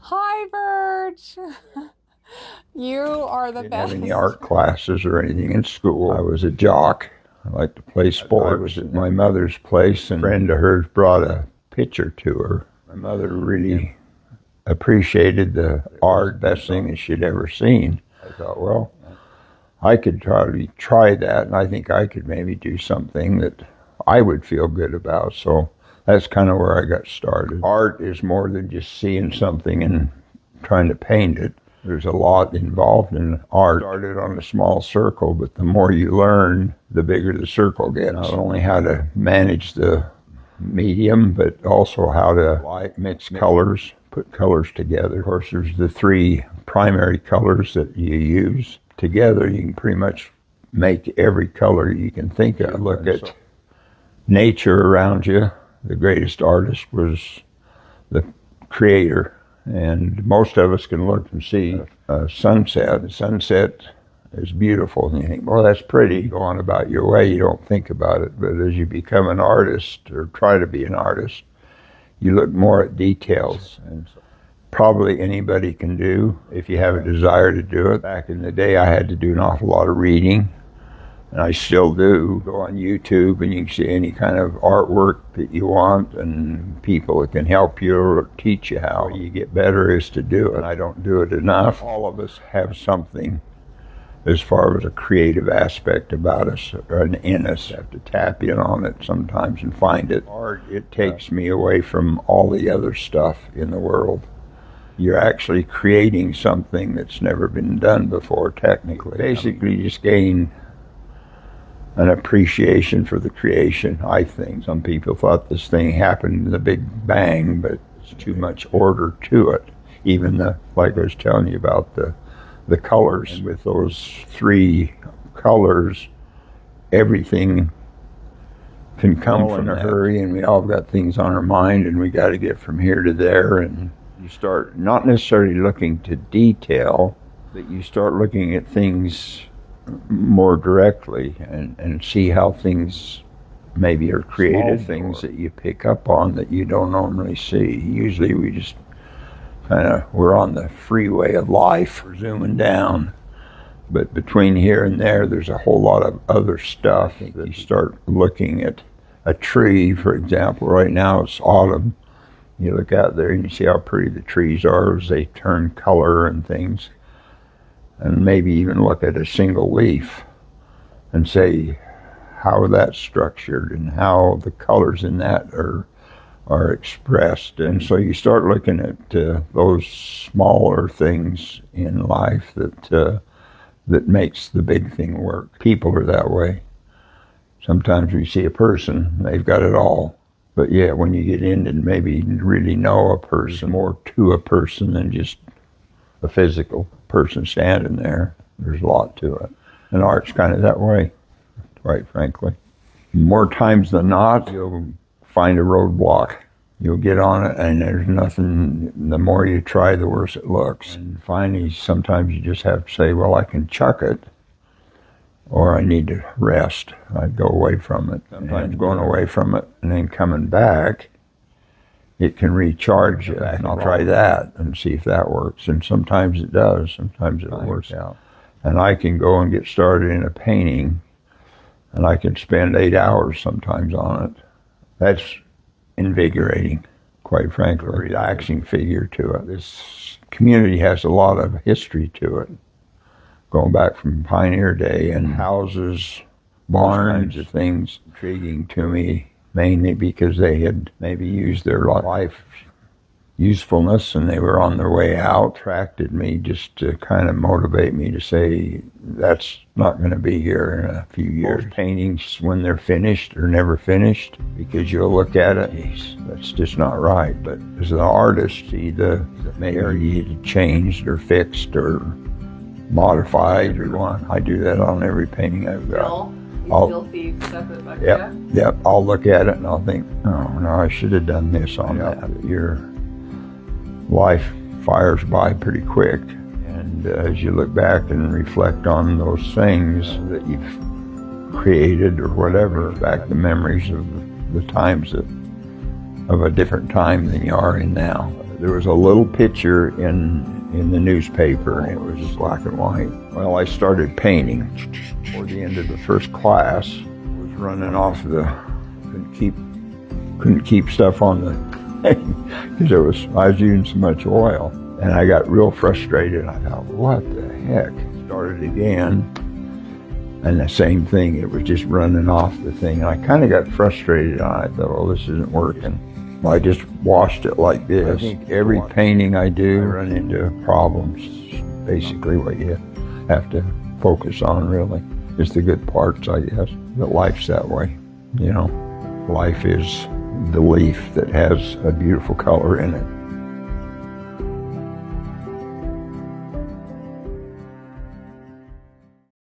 Hi, Virg. You are the Didn't have any best. art classes or anything in school. I was a jock. I liked to play sports. I was at my mother's place, and a friend of hers brought a picture to her. My mother really appreciated the art, best thing that she'd ever seen. I thought, well, I could probably try that, and I think I could maybe do something that I would feel good about. So that's kind of where I got started. Art is more than just seeing something and trying to paint it. There's a lot involved in art. Started on a small circle, but the more you learn, the bigger the circle gets. Not only how to manage the medium, but also how to mix colors, put colors together. Of course, there's the three primary colors that you use. Together, you can pretty much make every color you can think of. Look at nature around you. The greatest artist was the creator. And most of us can look and see a sunset. The sunset is beautiful. And you think, well, that's pretty. Go on about your way. You don't think about it. But as you become an artist or try to be an artist, you look more at details. And so probably anybody can do if you have a desire to do it. Back in the day, I had to do an awful lot of reading. And I still do. Go on YouTube and you can see any kind of artwork that you want, and people that can help you or teach you how you get better is to do it. I don't do it enough. All of us have something as far as a creative aspect about us or in us. You have to tap in on it sometimes and find it. Art, it takes me away from all the other stuff in the world. You're actually creating something that's never been done before, technically. Basically, you just gain an appreciation for the creation, I think. Some people thought this thing happened in the Big Bang, but it's too much order to it. Even like I was telling you about the colors. And with those three colors, everything can come from a hurry, and we all got things on our mind, and we got to get from here to there. And you start not necessarily looking to detail, but you start looking at things more directly and see how things maybe are created, things that you pick up on that you don't normally see. Usually we just we're on the freeway of life, we're zooming down, but between here and there's a whole lot of other stuff that you start looking at. A tree, for example, right now it's autumn. You look out there and you see how pretty the trees are as they turn color and things. And maybe even look at a single leaf and say how that's structured and how the colors in that are expressed. And so you start looking at those smaller things in life that makes the big thing work. People are that way. Sometimes we see a person, they've got it all. But yeah, when you get in and maybe really know a person, more to a person than just a physical person standing there. There's a lot to it. And art's kind of that way, quite frankly. More times than not, you'll find a roadblock. You'll get on it and there's nothing. The more you try, the worse it looks. And finally, sometimes you just have to say, well, I can chuck it, or I need to rest. I go away from it. Sometimes going away from it and then coming back, it can recharge you, and I'll try that and see if that works. And sometimes it does, sometimes it works out. And I can go and get started in a painting, and I can spend 8 hours sometimes on it. That's invigorating, quite frankly, a relaxing figure to it. This community has a lot of history to it, going back from pioneer day, and houses, barns, kinds of things intriguing to me. Mainly because they had maybe used their life usefulness and they were on their way out. Attracted me just to kind of motivate me to say, that's not going to be here in a few years. Most paintings, when they're finished, are never finished, because you'll look at it, that's just not right. But as an artist, see the maybe changed or fixed or modified or one. I do that on every painting I've got. You'll see stuff that bugs you? Yep. I'll look at it and I'll think, oh, no, I should have done this on that. Your life fires by pretty quick. And as you look back and reflect on those things that you've created or whatever, back the memories of the times of a different time than you are in now. There was a little picture in the newspaper, and it was black and white. Well, I started painting. Toward the end of the first class, I was running off couldn't keep stuff on the thing because I was using so much oil. And I got real frustrated. I thought, what the heck? Started again, and the same thing. It was just running off the thing. And I kind of got frustrated. I thought, well, this isn't working. I just washed it like this. I think every painting I do, I run into problems. Basically what you have to focus on, really. It's the good parts, I guess. But life's that way, you know. Life is the leaf that has a beautiful color in it.